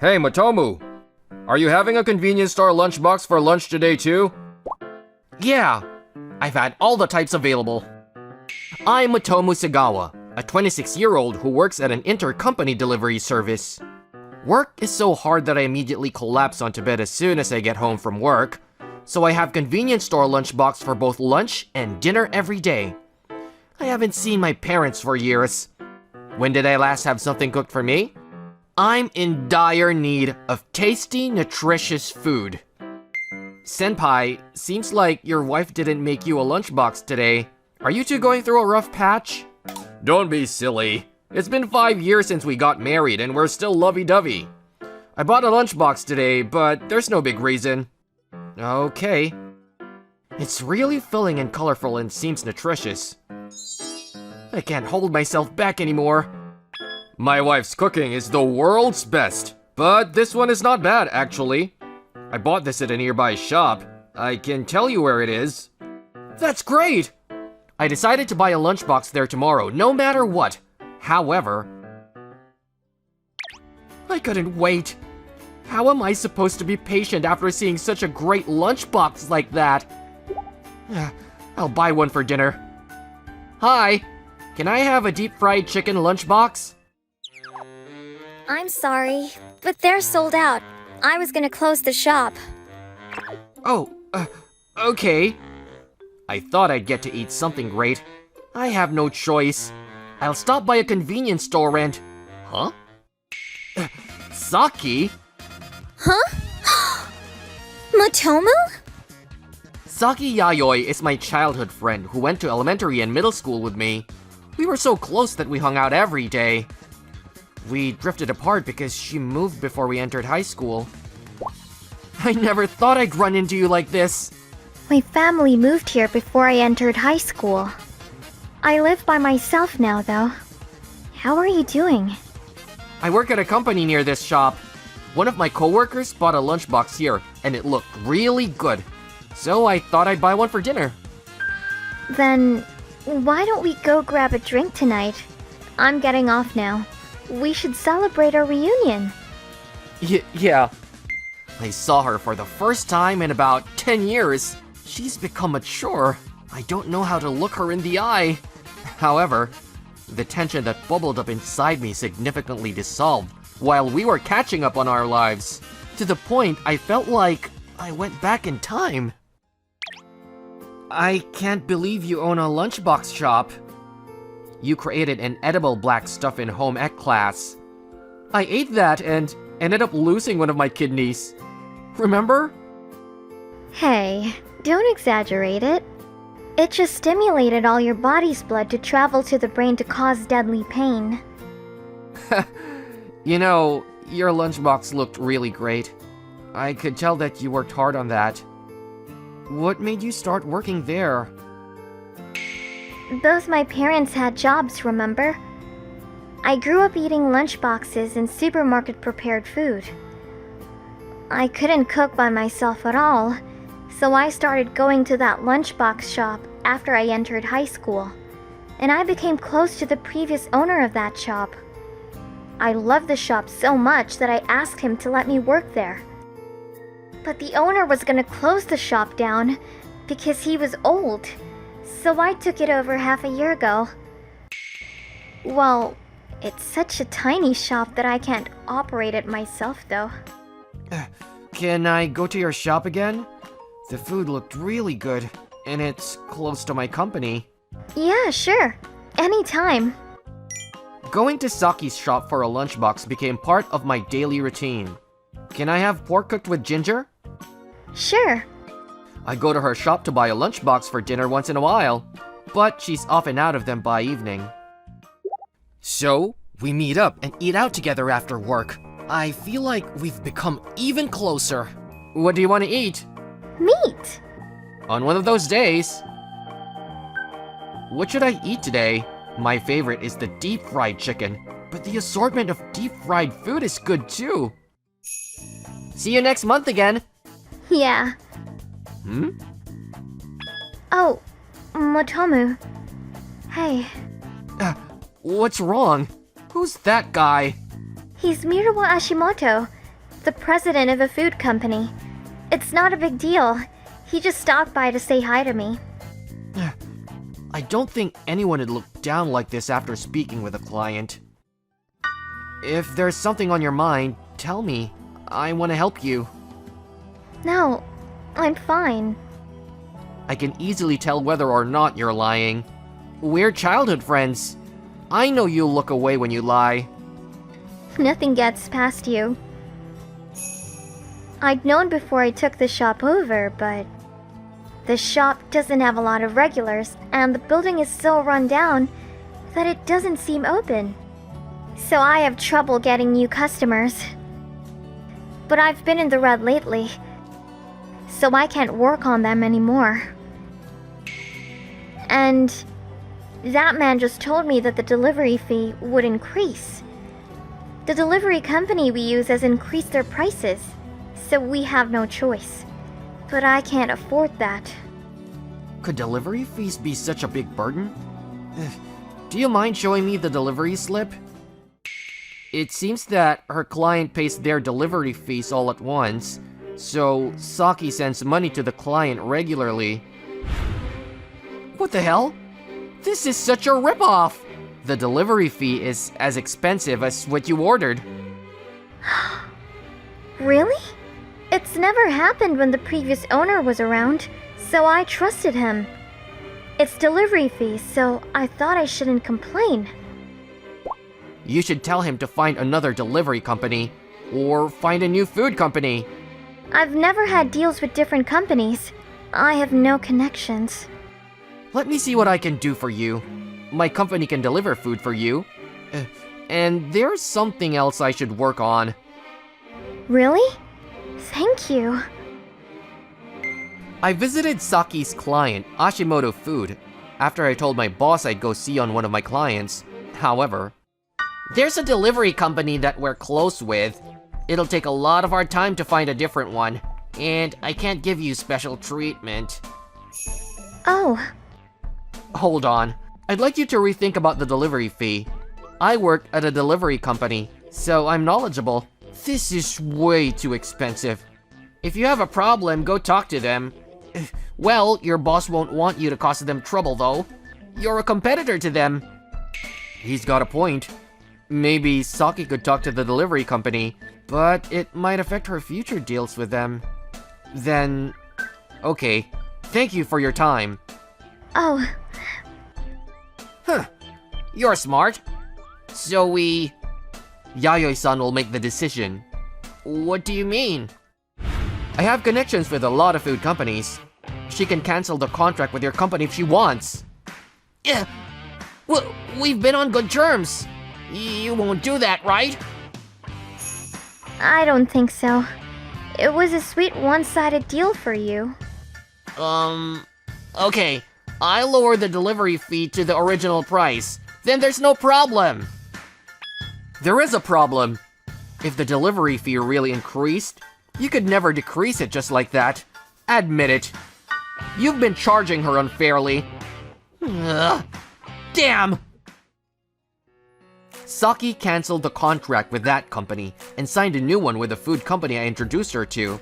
Hey, Motomu! Are you having a convenience store lunchbox for lunch today too? Yeah, I've had all the types available. I'm Motomu Sagawa, a 26-year-old who works at an intercompany delivery service. Work is so hard that I immediately collapse onto bed as soon as I get home from work, so I have convenience store lunchbox for both lunch and dinner every day. I haven't seen my parents for years. When did I last have something cooked for me? I'm in dire need of tasty, nutritious food. Senpai, seems like your wife didn't make you a lunchbox today. Are you two going through a rough patch? Don't be silly. It's been 5 years since we got married and we're still lovey-dovey. I bought a lunchbox today, but there's no big reason. Okay. It's really filling and colorful and seems nutritious. I can't hold myself back anymore. My wife's cooking is the world's best, but this one is not bad, actually. I bought this at a nearby shop. I can tell you where it is. That's great! I decided to buy a lunchbox there tomorrow, no matter what. However, I couldn't wait. How am I supposed to be patient after seeing such a great lunchbox like that? I'll buy one for dinner. Hi, can I have a deep-fried chicken lunchbox? I'm sorry, but they're sold out. I was gonna close the shop. Oh, okay. I thought I'd get to eat something great. I have no choice. I'll stop by a convenience store and... Huh? Saki? Huh? Motomu? Saki Yayoi is my childhood friend who went to elementary and middle school with me. We were so close that we hung out every day. We drifted apart because she moved before we entered high school. I never thought I'd run into you like this. My family moved here before I entered high school. I live by myself now, though. How are you doing? I work at a company near this shop. One of my coworkers bought a lunchbox here, and it looked really good. So I thought I'd buy one for dinner. Then, why don't we go grab a drink tonight? I'm getting off now. We should celebrate our reunion. Yeah. I saw her for the first time in about 10 years. She's become mature. I don't know how to look her in the eye. However, the tension that bubbled up inside me significantly dissolved while we were catching up on our lives. To the point I felt like I went back in time. I can't believe you own a lunchbox shop. You created an edible black stuff in home ec class. I ate that and ended up losing one of my kidneys. Remember? Hey, don't exaggerate it. It just stimulated all your body's blood to travel to the brain to cause deadly pain. You know, your lunchbox looked really great. I could tell that you worked hard on that. What made you start working there? Both my parents had jobs, remember? I grew up eating lunchboxes and supermarket prepared food. I couldn't cook by myself at all, so I started going to that lunchbox shop after I entered high school, and I became close to the previous owner of that shop. I loved the shop so much that I asked him to let me work there. But the owner was gonna close the shop down because he was old, so I took it over half a year ago. Well, it's such a tiny shop that I can't operate it myself though. Can I go to your shop again? The food looked really good, and it's close to my company. Yeah, sure. Anytime. Going to Saki's shop for a lunchbox became part of my daily routine. Can I have pork cooked with ginger? Sure. I go to her shop to buy a lunchbox for dinner once in a while, but she's often out of them by evening. So, we meet up and eat out together after work. I feel like we've become even closer. What do you want to eat? Meat. On one of those days. What should I eat today? My favorite is the deep-fried chicken, but the assortment of deep-fried food is good too. See you next month again. Yeah. Oh, Motomu. Hey. What's wrong? Who's that guy? He's Miruwa Ashimoto. the president of a food company. It's not a big deal. He just stopped by to say hi to me. I don't think anyone would look down like this after speaking with a client. If there's something on your mind, tell me. I want to help you. No, I'm fine. I can easily tell whether or not you're lying. We're childhood friends. I know you'll look away when you lie. Nothing gets past you. I'd known before I took the shop over, but the shop doesn't have a lot of regulars, and the building is so run down that it doesn't seem open. So I have trouble getting new customers. But I've been in the red lately, so I can't work on them anymore. And that man just told me that the delivery fee would increase. The delivery company we use has increased their prices, so we have no choice. But I can't afford that. Could delivery fees be such a big burden? Do you mind showing me the delivery slip? It seems that her client pays their delivery fees all at once, so Saki sends money to the client regularly. What the hell? This is such a ripoff! The delivery fee is as expensive as what you ordered. Really? It's never happened when the previous owner was around, so I trusted him. It's delivery fees, so I thought I shouldn't complain. You should tell him to find another delivery company, or find a new food company. I've never had deals with different companies. I have no connections. Let me see what I can do for you. My company can deliver food for you. And there's something else I should work on. Really? Thank you. I visited Saki's client, Ashimoto Food, after I told my boss I'd go see on one of my clients. However, there's a delivery company that we're close with. It'll take a lot of our time to find a different one, and I can't give you special treatment. Oh. Hold on. I'd like you to rethink about the delivery fee. I work at a delivery company, so I'm knowledgeable. This is way too expensive. If you have a problem, go talk to them. Well, your boss won't want you to cause them trouble, though. You're a competitor to them. He's got a point. Maybe Saki could talk to the delivery company, but it might affect her future deals with them. Then, okay. Thank you for your time. Oh. Huh. You're smart. So Yayoi-san will make the decision. What do you mean? I have connections with a lot of food companies. She can cancel the contract with your company if she wants. Yeah. Well, we've been on good terms. You won't do that, right? I don't think so. It was a sweet one-sided deal for you. Okay. I lower the delivery fee to the original price. Then there's no problem. There is a problem. If the delivery fee really increased, you could never decrease it just like that. Admit it. You've been charging her unfairly. Ugh. Damn! Saki canceled the contract with that company and signed a new one with the food company I introduced her to.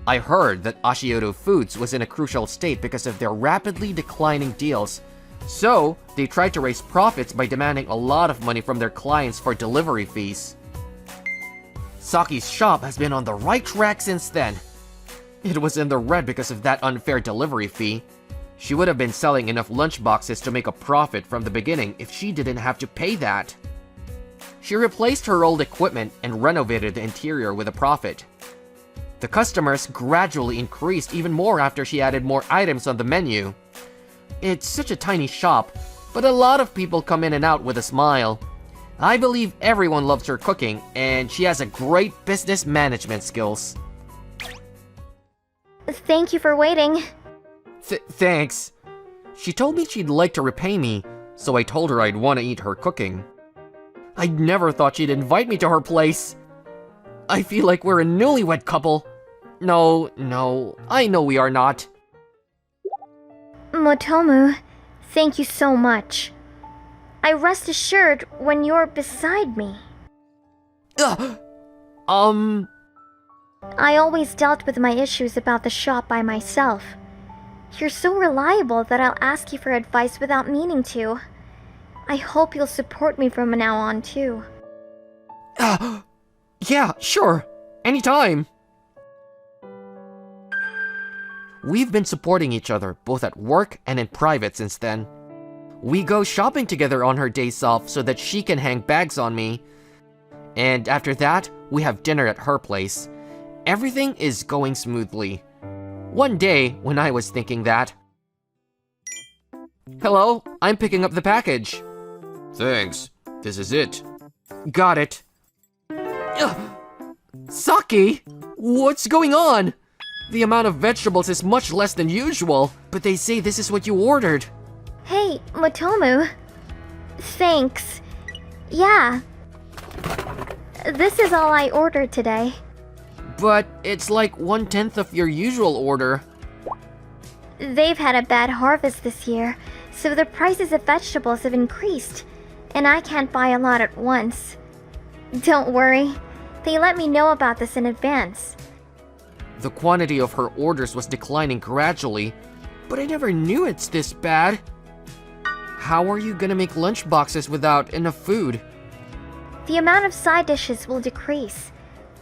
I heard that Ashimoto Foods was in a crucial state because of their rapidly declining deals, so they tried to raise profits by demanding a lot of money from their clients for delivery fees. Saki's shop has been on the right track since then. It was in the red because of that unfair delivery fee. She would have been selling enough lunchboxes to make a profit from the beginning if she didn't have to pay that. She replaced her old equipment and renovated the interior with a profit. The customers gradually increased even more after she added more items on the menu. It's such a tiny shop, but a lot of people come in and out with a smile. I believe everyone loves her cooking, and she has a great business management skills. Thank you for waiting. Thanks. She told me she'd like to repay me, so I told her I'd want to eat her cooking. I never thought she'd invite me to her place. I feel like we're a newlywed couple. No, I know we are not. Motomu, thank you so much. I rest assured when you're beside me. I always dealt with my issues about the shop by myself. You're so reliable that I'll ask you for advice without meaning to. I hope you'll support me from now on, too. Yeah, sure. Anytime. We've been supporting each other, both at work and in private since then. We go shopping together on her days off so that she can hang bags on me. And after that, we have dinner at her place. Everything is going smoothly. One day, when I was thinking that... Hello, I'm picking up the package. Thanks. This is it. Got it. Ugh. Saki, what's going on? The amount of vegetables is much less than usual, but they say this is what you ordered. Hey, Motomu. Thanks. Yeah. This is all I ordered today. But it's like 1/10 of your usual order. They've had a bad harvest this year, so the prices of vegetables have increased, and I can't buy a lot at once. Don't worry, they let me know about this in advance. The quantity of her orders was declining gradually, but I never knew it's this bad. How are you gonna make lunch boxes without enough food? The amount of side dishes will decrease,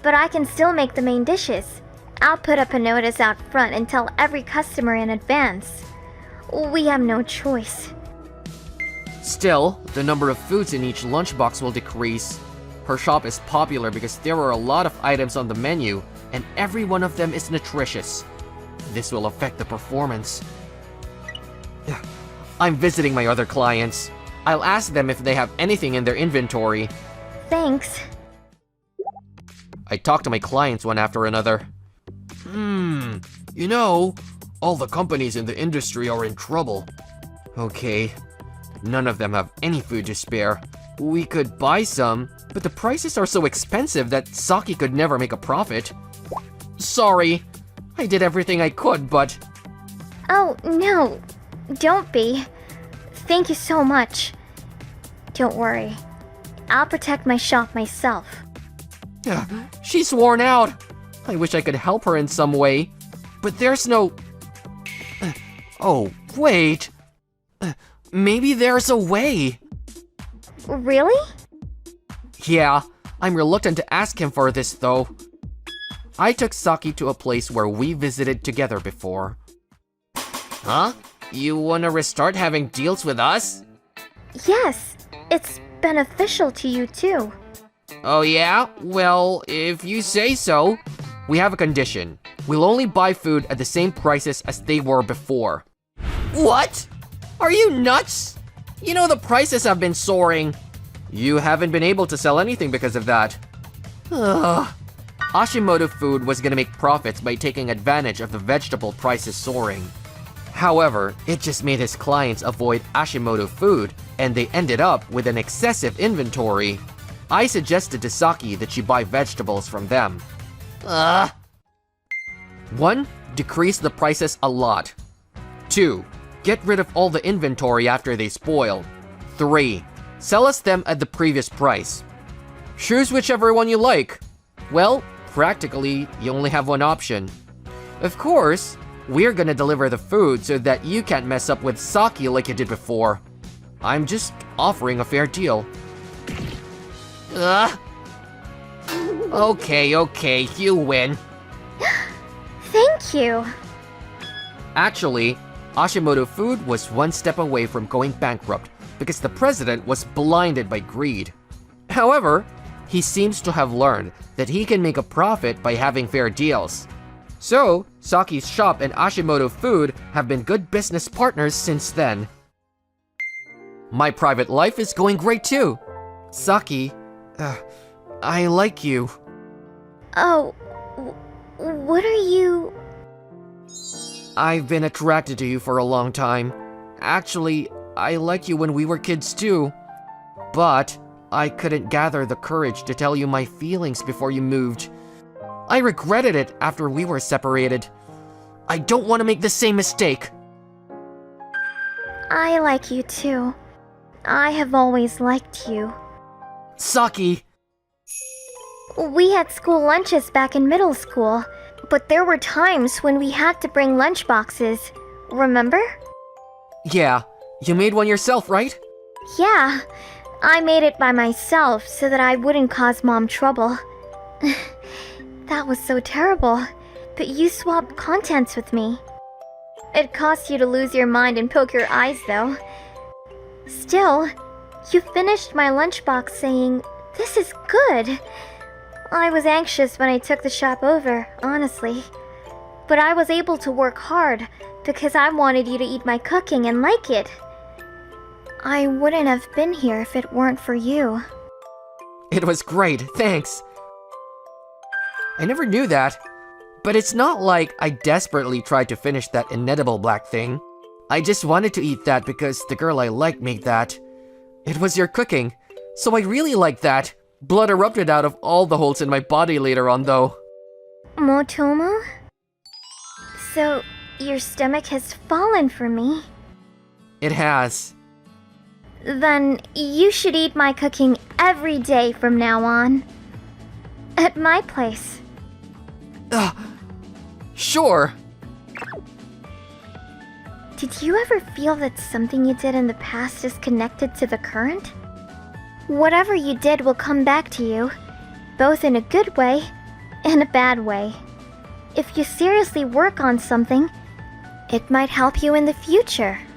but I can still make the main dishes. I'll put up a notice out front and tell every customer in advance. We have no choice. Still, the number of foods in each lunchbox will decrease. Her shop is popular because there are a lot of items on the menu, and every one of them is nutritious. This will affect the performance. I'm visiting my other clients. I'll ask them if they have anything in their inventory. Thanks. I talk to my clients one after another. You know, all the companies in the industry are in trouble. Okay, none of them have any food to spare. We could buy some, but the prices are so expensive that Saki could never make a profit. Sorry, I did everything I could, but... Oh, no. Don't be. Thank you so much. Don't worry. I'll protect my shop myself. She's worn out. I wish I could help her in some way, but there's no... Oh, wait. Maybe there's a way. Really? Yeah, I'm reluctant to ask him for this though. I took Saki to a place where we visited together before. Huh? You wanna restart having deals with us? Yes, it's beneficial to you too. Oh yeah? Well, if you say so. We have a condition. We'll only buy food at the same prices as they were before. What? Are you nuts? You know the prices have been soaring. You haven't been able to sell anything because of that. Ugh. Ashimoto Food was gonna make profits by taking advantage of the vegetable prices soaring. However, it just made his clients avoid Ashimoto Food, and they ended up with an excessive inventory. I suggested to Saki that she buy vegetables from them. 1. Decrease the prices a lot. 2. Get rid of all the inventory after they spoil. 3. Sell us them at the previous price. Choose whichever one you like. Well, practically, you only have one option. Of course, we're gonna deliver the food so that you can't mess up with Saki like you did before. I'm just offering a fair deal. Okay, you win. Thank you. Actually, Ashimoto Food was one step away from going bankrupt because the president was blinded by greed. However, he seems to have learned that he can make a profit by having fair deals. So, Saki's shop and Ashimoto Food have been good business partners since then. My private life is going great too. Saki, I like you. Oh, what are you... I've been attracted to you for a long time. Actually, I liked you when we were kids too. But I couldn't gather the courage to tell you my feelings before you moved. I regretted it after we were separated. I don't want to make the same mistake. I like you too. I have always liked you. Saki! We had school lunches back in middle school, but there were times when we had to bring lunch boxes. Remember? Yeah, you made one yourself, right? Yeah, I made it by myself so that I wouldn't cause Mom trouble. That was so terrible, but you swapped contents with me. It cost you to lose your mind and poke your eyes, though. Still, you finished my lunchbox saying, "This is good." I was anxious when I took the shop over, honestly. But I was able to work hard because I wanted you to eat my cooking and like it. I wouldn't have been here if it weren't for you. It was great, thanks. I never knew that. But it's not like I desperately tried to finish that inedible black thing. I just wanted to eat that because the girl I like made that. It was your cooking, so I really liked that. Blood erupted out of all the holes in my body later on, though. Motomo? So, your stomach has fallen for me? It has. Then you should eat my cooking every day from now on. At my place. Sure. Did you ever feel that something you did in the past is connected to the current? Whatever you did will come back to you, both in a good way and a bad way. If you seriously work on something, it might help you in the future.